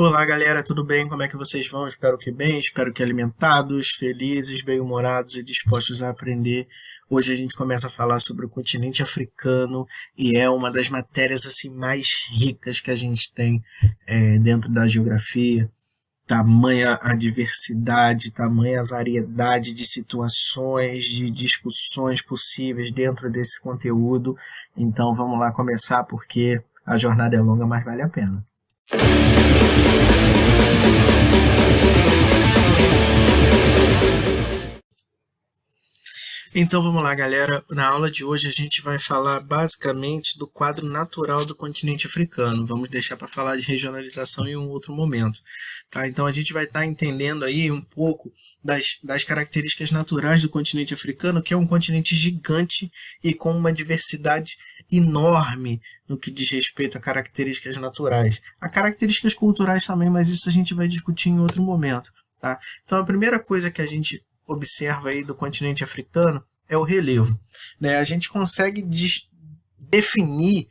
Olá galera, tudo bem? Como é que vocês vão? Espero que bem, espero que alimentados, felizes, bem-humorados e dispostos a aprender. Hoje a gente começa a falar sobre o continente africano e é uma das matérias assim mais ricas que a gente tem dentro da geografia. Tamanha a diversidade, tamanha a variedade de situações, de discussões possíveis dentro desse conteúdo. Então vamos lá começar porque a jornada é longa, mas vale a pena. Então vamos lá, galera. Na aula de hoje a gente vai falar basicamente do quadro natural do continente africano. Vamos deixar para falar de regionalização em um outro momento. Tá? Então a gente vai estar entendendo aí um pouco das características naturais do continente africano, que é um continente gigante e com uma diversidade enorme no que diz respeito a características naturais. Há características culturais também, mas isso a gente vai discutir em outro momento. Tá? Então a primeira coisa que a gente observa aí do continente africano é o relevo. Né? A gente consegue definir,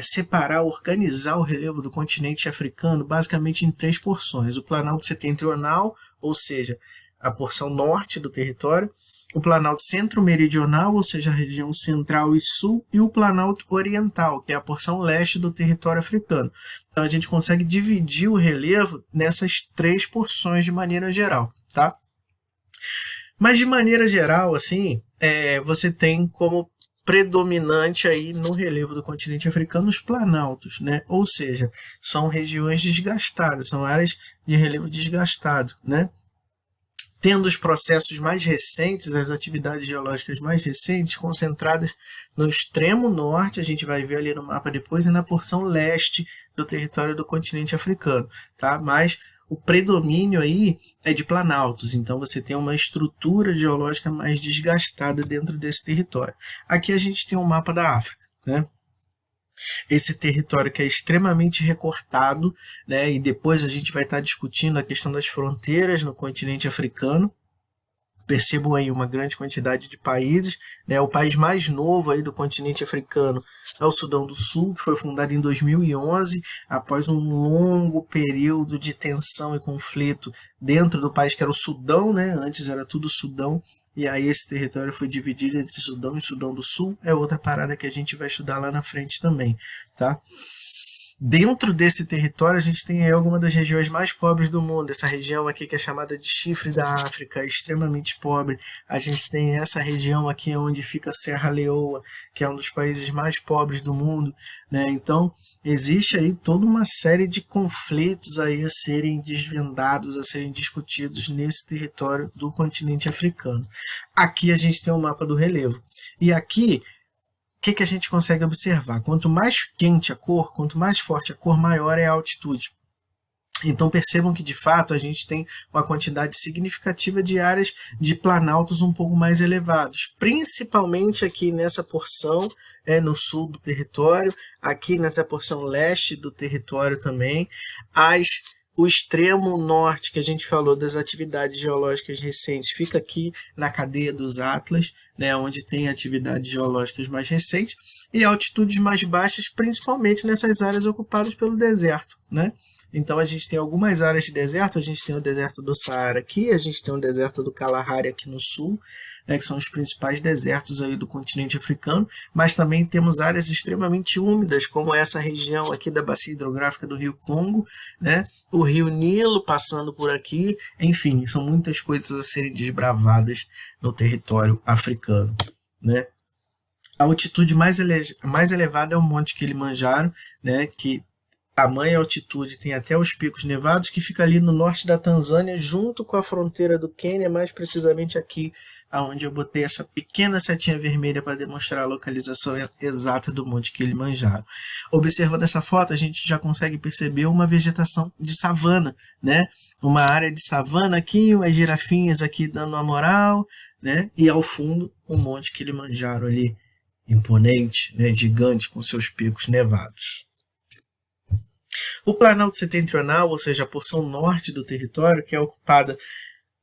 separar, organizar o relevo do continente africano basicamente em três porções. O Planalto Setentrional, ou seja, a porção norte do território, o Planalto Centro-Meridional, ou seja, a região central e sul, e o Planalto Oriental, que é a porção leste do território africano. Então a gente consegue dividir o relevo nessas três porções de maneira geral, tá? Mas de maneira geral, assim, você tem como predominante aí no relevo do continente africano os planaltos, né? Ou seja, são regiões desgastadas, são áreas de relevo desgastado, né? Tendo os processos mais recentes, as atividades geológicas mais recentes, concentradas no extremo norte, a gente vai ver ali no mapa depois, e na porção leste do território do continente africano, tá? Mas o predomínio aí é de planaltos, então você tem uma estrutura geológica mais desgastada dentro desse território. Aqui a gente tem um mapa da África, né? Esse território que é extremamente recortado, né? E depois a gente vai estar discutindo a questão das fronteiras no continente africano. Percebam aí uma grande quantidade de países, né? O país mais novo aí do continente africano é o Sudão do Sul, que foi fundado em 2011, após um longo período de tensão e conflito dentro do país, que era o Sudão, né? Antes era tudo Sudão, e aí esse território foi dividido entre Sudão e Sudão do Sul, é outra parada que a gente vai estudar lá na frente também, tá? Dentro desse território a gente tem aí alguma das regiões mais pobres do mundo. Essa região aqui que é chamada de Chifre da África, extremamente pobre. A gente tem essa região aqui onde fica Serra Leoa, que é um dos países mais pobres do mundo, né? Então existe aí toda uma série de conflitos aí a serem desvendados, a serem discutidos nesse território do continente africano. Aqui a gente tem o mapa do relevo. E aqui o que a gente consegue observar? Quanto mais quente a cor, quanto mais forte a cor, maior é a altitude. Então percebam que de fato a gente tem uma quantidade significativa de áreas de planaltos um pouco mais elevados, principalmente aqui nessa porção no sul do território, aqui nessa porção leste do território também. O extremo norte, que a gente falou das atividades geológicas recentes, fica aqui na cadeia dos Atlas, né, onde tem atividades geológicas mais recentes, e altitudes mais baixas, principalmente nessas áreas ocupadas pelo deserto, né? Então a gente tem algumas áreas de deserto, a gente tem o deserto do Saara aqui, a gente tem o deserto do Kalahari aqui no sul, né, que são os principais desertos aí do continente africano, mas também temos áreas extremamente úmidas, como essa região aqui da bacia hidrográfica do Rio Congo, né, o Rio Nilo passando por aqui, enfim, são muitas coisas a serem desbravadas no território africano, né. A altitude mais elevada é o Monte Kilimanjaro, né, que tamanha altitude, tem até os picos nevados, que fica ali no norte da Tanzânia, junto com a fronteira do Quênia, mais precisamente aqui, onde eu botei essa pequena setinha vermelha para demonstrar a localização exata do Monte Kilimanjaro. Observando essa foto, a gente já consegue perceber uma vegetação de savana, né? Uma área de savana aqui, umas girafinhas aqui dando uma moral, né? E ao fundo, o Monte Kilimanjaro ali, imponente, né? Gigante, com seus picos nevados. O Planalto Setentrional, ou seja, a porção norte do território, que é ocupada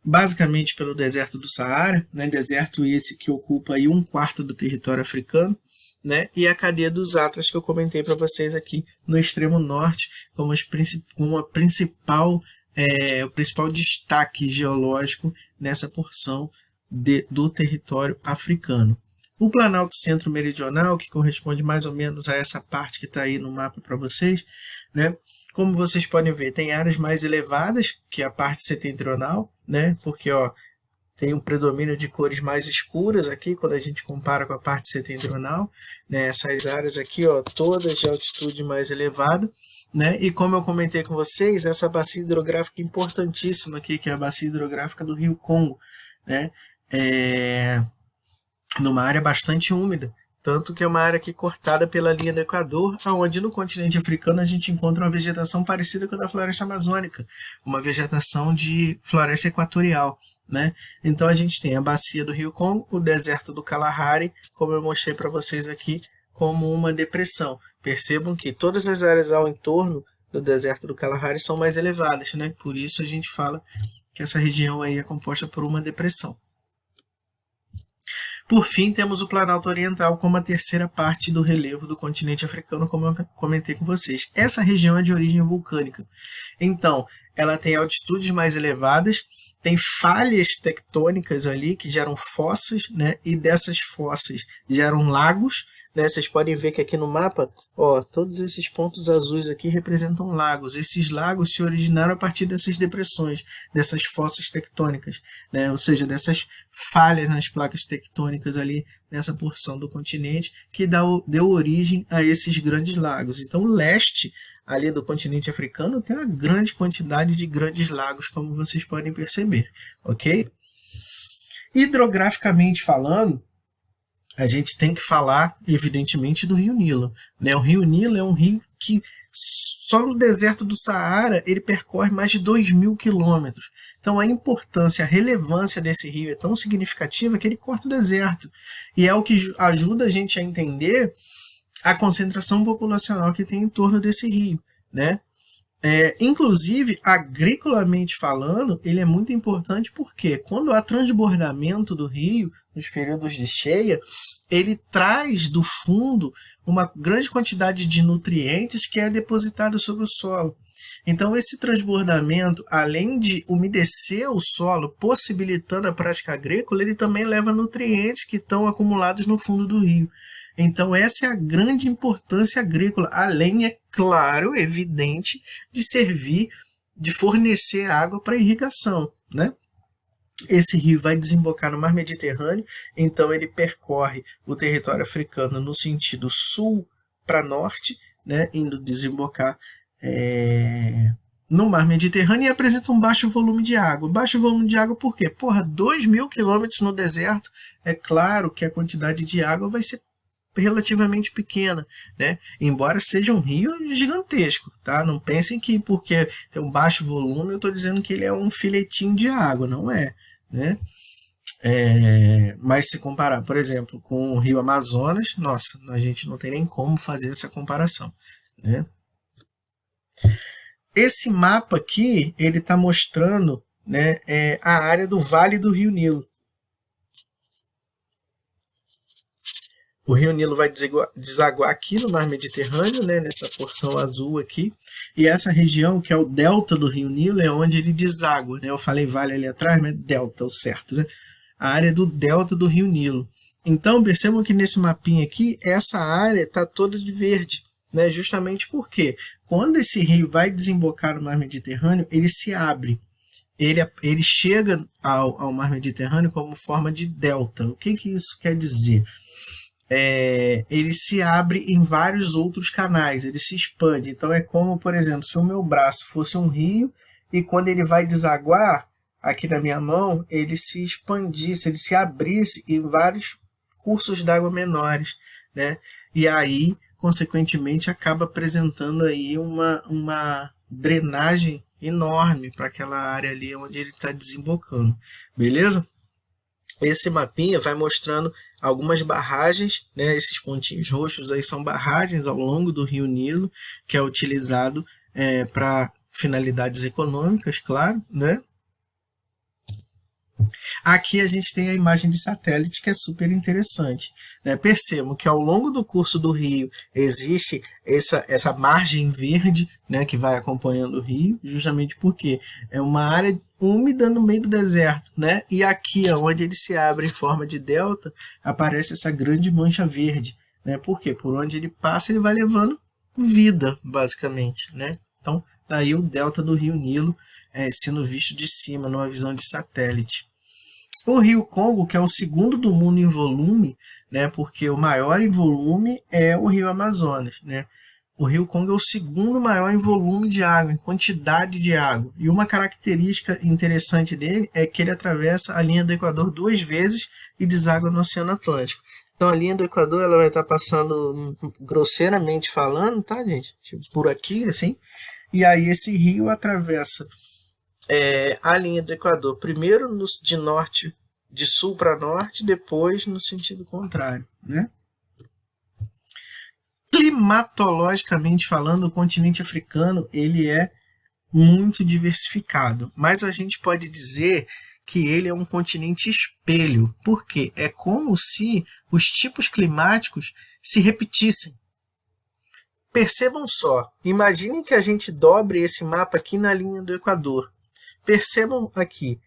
basicamente pelo deserto do Saara, né, deserto esse que ocupa aí 1/4 do território africano, né, e a cadeia dos Atlas que eu comentei para vocês aqui no extremo norte como o principal destaque geológico nessa porção do território africano. O Planalto Centro-Meridional, que corresponde mais ou menos a essa parte que está aí no mapa para vocês, né? Como vocês podem ver, tem áreas mais elevadas, que é a parte setentrional, né? Porque tem um predomínio de cores mais escuras aqui, quando a gente compara com a parte setentrional, né? Essas áreas aqui, todas de altitude mais elevada, né? E como eu comentei com vocês, essa bacia hidrográfica importantíssima aqui, que é a bacia hidrográfica do Rio Congo, né? Numa área bastante úmida, tanto que é uma área aqui cortada pela linha do Equador, onde no continente africano a gente encontra uma vegetação parecida com a da floresta amazônica, uma vegetação de floresta equatorial, né? Então a gente tem a bacia do Rio Congo, o deserto do Kalahari, como eu mostrei para vocês aqui, como uma depressão. Percebam que todas as áreas ao entorno do deserto do Kalahari são mais elevadas, né? Por isso a gente fala que essa região aí é composta por uma depressão. Por fim, temos o Planalto Oriental como a terceira parte do relevo do continente africano, como eu comentei com vocês. Essa região é de origem vulcânica. Então, ela tem altitudes mais elevadas, tem falhas tectônicas ali que geram fossas, né? E dessas fossas geram lagos, né? Vocês podem ver que aqui no mapa, todos esses pontos azuis aqui representam lagos. Esses lagos se originaram a partir dessas depressões, dessas fossas tectônicas, né? Ou seja, dessas falhas nas placas tectônicas ali nessa porção do continente que deu origem a esses grandes lagos. Então, o leste ali do continente africano tem uma grande quantidade de grandes lagos, como vocês podem perceber, ok? Hidrograficamente falando, a gente tem que falar, evidentemente, do Rio Nilo, né? O Rio Nilo é um rio que só no deserto do Saara ele percorre mais de 2.000 quilômetros. Então a importância, a relevância desse rio é tão significativa que ele corta o deserto. E é o que ajuda a gente a entender a concentração populacional que tem em torno desse rio, né? Inclusive, agriculamente falando, ele é muito importante porque quando há transbordamento do rio, nos períodos de cheia, ele traz do fundo uma grande quantidade de nutrientes que é depositado sobre o solo. Então, esse transbordamento, além de umedecer o solo, possibilitando a prática agrícola, ele também leva nutrientes que estão acumulados no fundo do rio. Então, essa é a grande importância agrícola, além, é claro, evidente, de servir, de fornecer água para irrigação, né? Esse rio vai desembocar no Mar Mediterrâneo, então ele percorre o território africano no sentido sul para norte, né? Indo desembocar no Mar Mediterrâneo e apresenta um baixo volume de água. Baixo volume de água por quê? 2.000 quilômetros no deserto, é claro que a quantidade de água vai ser relativamente pequena, né? Embora seja um rio gigantesco, tá? Não pensem que porque tem um baixo volume eu estou dizendo que ele é um filetinho de água, não é, né? Mas se comparar, por exemplo, com o rio Amazonas, nossa, a gente não tem nem como fazer essa comparação, né? Esse mapa aqui, ele está mostrando, né, a área do Vale do Rio Nilo. O Rio Nilo vai desaguar aqui no Mar Mediterrâneo, né, nessa porção azul aqui. E essa região, que é o delta do Rio Nilo, é onde ele deságua, né? Eu falei vale ali atrás, mas delta, o certo, né? A área do delta do Rio Nilo. Então, percebam que nesse mapinha aqui, essa área está toda de verde, né? Justamente porque quando esse rio vai desembocar no Mar Mediterrâneo, ele se abre. Ele chega ao Mar Mediterrâneo como forma de delta. O que isso quer dizer? Ele se abre em vários outros canais, ele se expande. Então é como, por exemplo, se o meu braço fosse um rio e quando ele vai desaguar aqui na minha mão, ele se expandisse, ele se abrisse em vários cursos d'água menores, né? E aí, consequentemente, acaba apresentando aí uma drenagem enorme para aquela área ali onde ele está desembocando, beleza? Esse mapinha vai mostrando algumas barragens, né? Esses pontinhos roxos aí são barragens ao longo do Rio Nilo, que é utilizado para finalidades econômicas, claro, né? Aqui a gente tem a imagem de satélite, que é super interessante, né? Percebam que ao longo do curso do rio existe essa margem verde, né, que vai acompanhando o rio, justamente porque é uma área úmida no meio do deserto, né? E aqui, onde ele se abre em forma de delta, aparece essa grande mancha verde, né? Por quê? Por onde ele passa, ele vai levando vida, basicamente, né? Então, daí o delta do rio Nilo sendo visto de cima, numa visão de satélite. O rio Congo, que é o segundo do mundo em volume, né, porque o maior em volume é o rio Amazonas, né? O rio Congo é o segundo maior em volume de água, em quantidade de água. E uma característica interessante dele é que ele atravessa a linha do Equador 2 vezes e deságua no Oceano Atlântico. Então a linha do Equador ela vai estar passando, grosseiramente falando, tá, gente? Tipo, por aqui, assim. E aí esse rio atravessa a linha do Equador, primeiro de norte, de sul para norte, depois no sentido contrário, né? Climatologicamente falando, o continente africano ele é muito diversificado, mas a gente pode dizer que ele é um continente espelho, porque é como se os tipos climáticos se repetissem. Percebam só, imaginem que a gente dobre esse mapa aqui na linha do Equador. Percebam aqui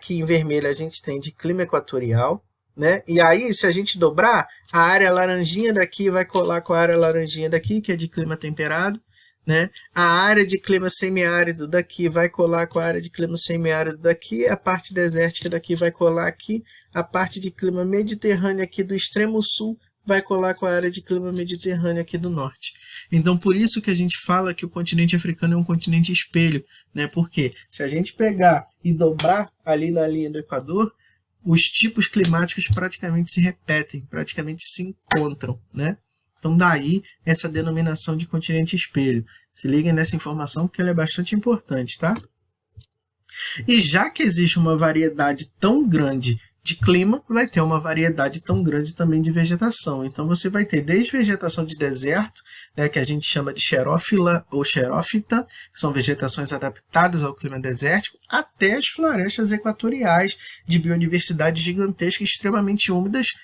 em vermelho a gente tem de clima equatorial, né? E aí, se a gente dobrar, a área laranjinha daqui vai colar com a área laranjinha daqui, que é de clima temperado, né? A área de clima semiárido daqui vai colar com a área de clima semiárido daqui, a parte desértica daqui vai colar aqui, a parte de clima mediterrâneo aqui do extremo sul vai colar com a área de clima mediterrâneo aqui do norte. Então, por isso que a gente fala que o continente africano é um continente espelho, né? Porque se a gente pegar e dobrar ali na linha do Equador, os tipos climáticos praticamente se repetem, praticamente se encontram, né? Então, daí essa denominação de continente espelho. Se liguem nessa informação porque ela é bastante importante, tá? E já que existe uma variedade tão grande de clima, vai ter uma variedade tão grande também de vegetação. Então você vai ter desde vegetação de deserto, né, que a gente chama de xerófila ou xerófita, que são vegetações adaptadas ao clima desértico, até as florestas equatoriais de biodiversidade gigantesca e extremamente úmidas,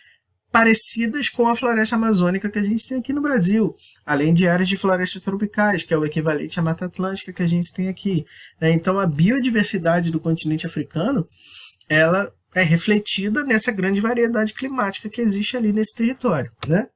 parecidas com a floresta amazônica que a gente tem aqui no Brasil, além de áreas de florestas tropicais, que é o equivalente à Mata Atlântica que a gente tem aqui, né? Então a biodiversidade do continente africano, ela é refletida nessa grande variedade climática que existe ali nesse território, né?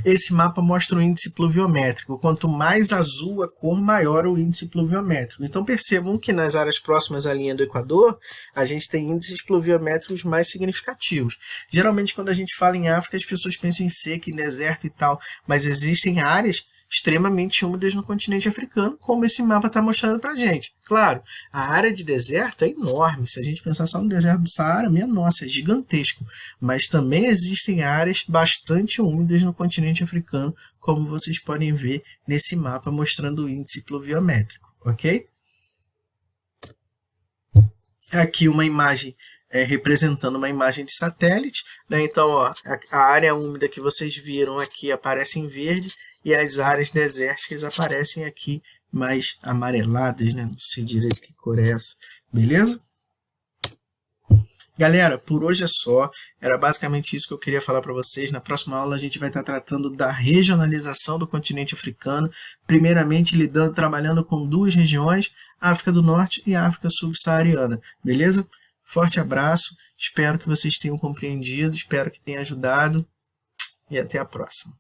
Esse mapa mostra o índice pluviométrico. Quanto mais azul a cor, maior o índice pluviométrico. Então percebam que nas áreas próximas à linha do Equador, a gente tem índices pluviométricos mais significativos. Geralmente, quando a gente fala em África, as pessoas pensam em seca, em deserto e tal, mas existem áreas extremamente úmidas no continente africano, como esse mapa está mostrando para a gente. Claro, a área de deserto é enorme. Se a gente pensar só no deserto do Saara, minha nossa, é gigantesco. Mas também existem áreas bastante úmidas no continente africano, como vocês podem ver nesse mapa mostrando o índice pluviométrico, ok? Aqui uma imagem representando uma imagem de satélite, né? Então, ó, a área úmida que vocês viram aqui aparece em verde e as áreas desérticas aparecem aqui mais amareladas, né? Não sei direito que cor é essa, beleza? Galera, por hoje é só. Era basicamente isso que eu queria falar para vocês. Na próxima aula a gente vai estar tratando da regionalização do continente africano, primeiramente trabalhando com duas regiões, África do Norte e África Subsaariana, beleza? Forte abraço, espero que vocês tenham compreendido, espero que tenha ajudado e até a próxima.